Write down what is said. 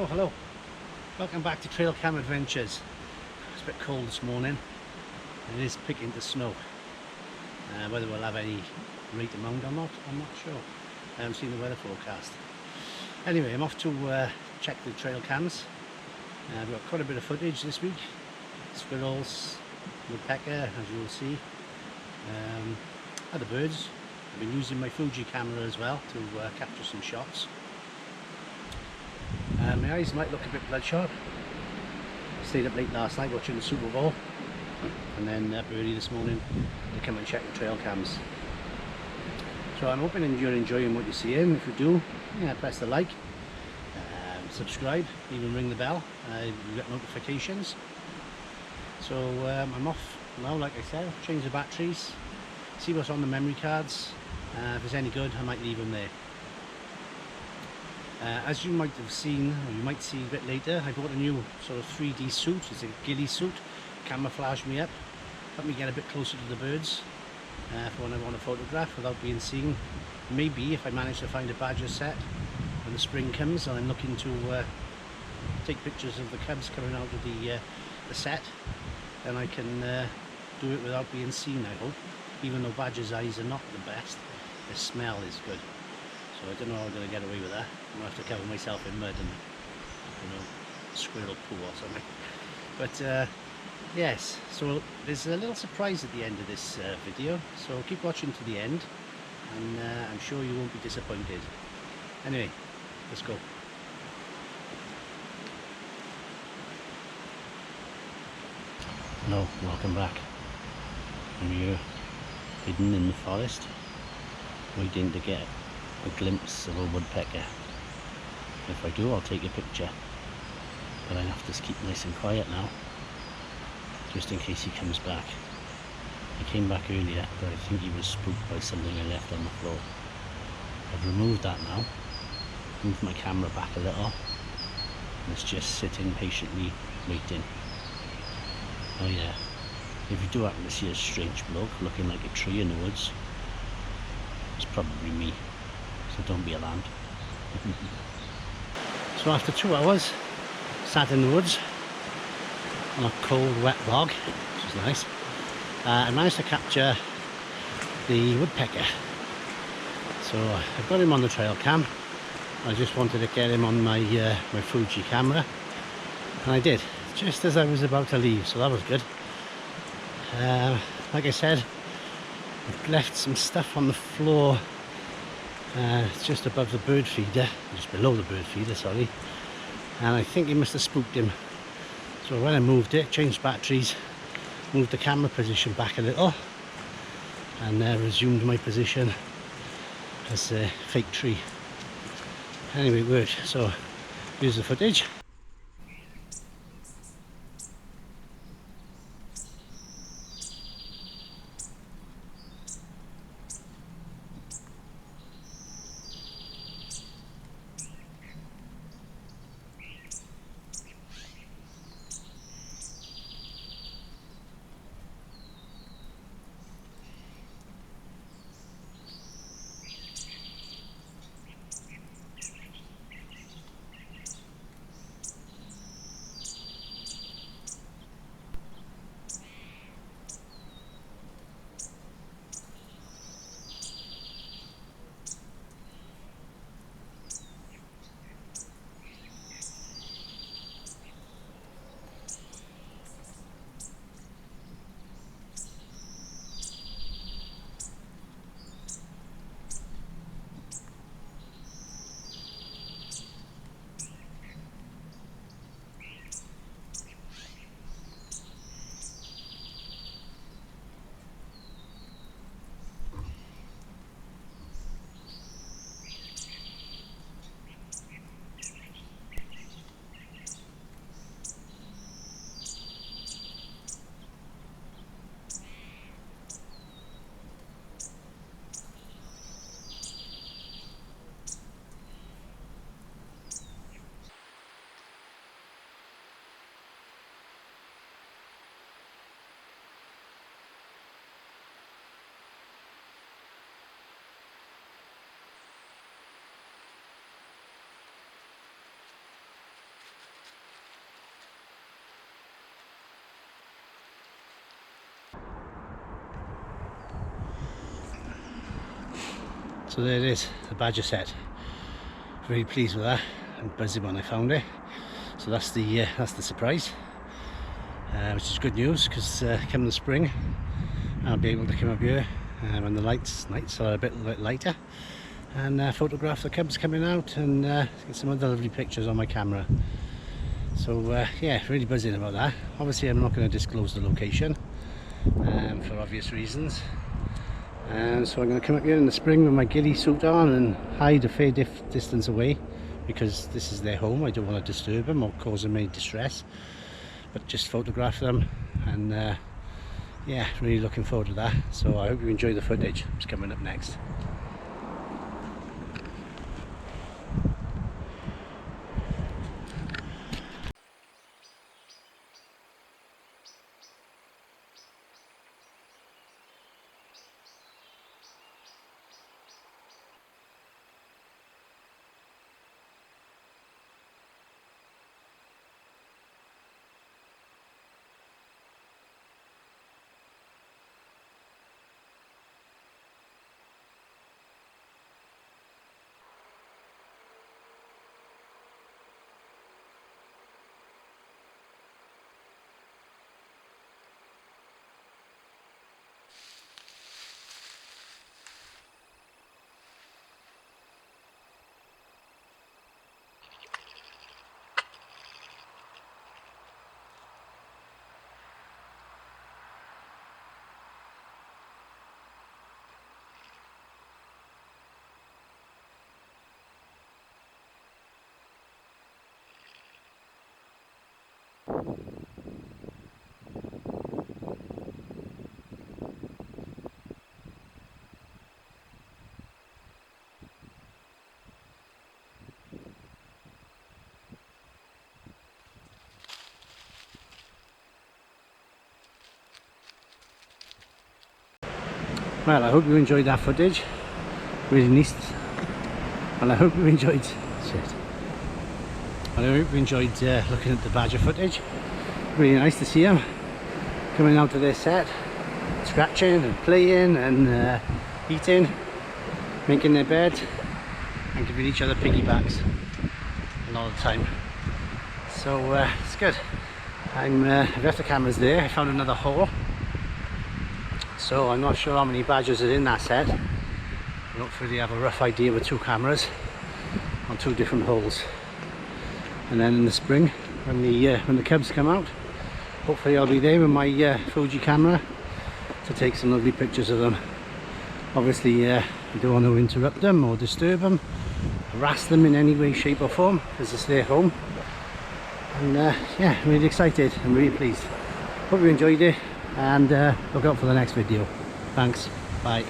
Oh, hello. Welcome back to Trail Cam Adventures. It's a bit cold this morning and it is picking to snow. Whether we'll have any rate amount or not, I'm not sure. I haven't seen the weather forecast. Anyway, I'm off to check the trail cams. I've got quite a bit of footage this week. Squirrels, woodpecker, as you will see. Other birds. I've been using my Fuji camera as well to capture some shots. My eyes might look a bit bloodshot. Stayed up late last night watching the Super Bowl, and then up early this morning to come and check the trail cams. So I'm hoping you're enjoying what you're seeing. If you do, yeah, press the like, subscribe, even ring the bell. You get notifications. So I'm off now, like I said. Change the batteries, see what's on the memory cards. If it's any good, I might leave them there. As you might have seen, or you might see a bit later, I bought a new sort of 3D suit. It's a ghillie suit, camouflage me up, help me get a bit closer to the birds for when I want to photograph without being seen. Maybe if I manage to find a badger set when the spring comes and I'm looking to take pictures of the cubs coming out of the set, then I can do it without being seen, I hope. Even though badgers' eyes are not the best, the smell is good. So I don't know how I'm going to get away with that. I'm going to have to cover myself in mud and, you know, squirrel poo or something. But yes, so there's a little surprise at the end of this video, so keep watching to the end and I'm sure you won't be disappointed. Anyway, let's go. Hello, welcome back. I'm here, hidden in the forest, waiting to get a glimpse of a woodpecker. If I do, I'll take a picture, but I'll have to keep nice and quiet now, just in case he comes back. He came back earlier, but I think he was spooked by something I left on the floor. I've removed that now, moved my camera back a little, and it's just sitting patiently waiting. Oh yeah, if you do happen to see a strange bloke looking like a tree in the woods, it's probably me. So don't be alarmed. So after 2 hours, sat in the woods on a cold, wet log, which is nice, I managed to capture the woodpecker. So I've got him on the trail cam. I just wanted to get him on my my Fuji camera, and I did, just as I was about to leave, so that was good. Like I said, I've left some stuff on the floor. It's just above the bird feeder, just below the bird feeder, sorry, and I think it must have spooked him. So when I moved it, changed batteries, moved the camera position back a little, and resumed my position as a fake tree. Anyway, it worked. So here's the footage. So there it is, the Badger set. Very pleased with that and buzzing when I found it. So that's the surprise, which is good news, because come the spring I'll be able to come up here when the nights are a bit lighter and photograph the cubs coming out and get some other lovely pictures on my camera. So yeah, really buzzing about that. Obviously I'm not going to disclose the location for obvious reasons, and so I'm going to come up here in the spring with my ghillie suit on and hide a fair distance away, because this is their home. I don't want to disturb them or cause them any distress, but just photograph them. And yeah, really looking forward to that. So I hope you enjoy the footage. It's coming up next. Well, I hope you enjoyed that footage. Really nice. And I hope you enjoyed looking at the Badger footage. Really nice to see them coming out of their set, scratching and playing and eating, making their bed and giving each other piggybacks a lot of the time. So it's good. I've left the cameras there. I found another hole. So I'm not sure how many badgers are in that set. I don't really have a rough idea with two cameras on two different holes. And then in the spring, when the cubs come out, hopefully I'll be there with my Fuji camera to take some lovely pictures of them. Obviously, I don't want to interrupt them or disturb them, harass them in any way, shape or form, because it's their home. And yeah, I'm really excited. I'm really pleased. Hope you enjoyed it. And look out for the next video. Thanks. Bye.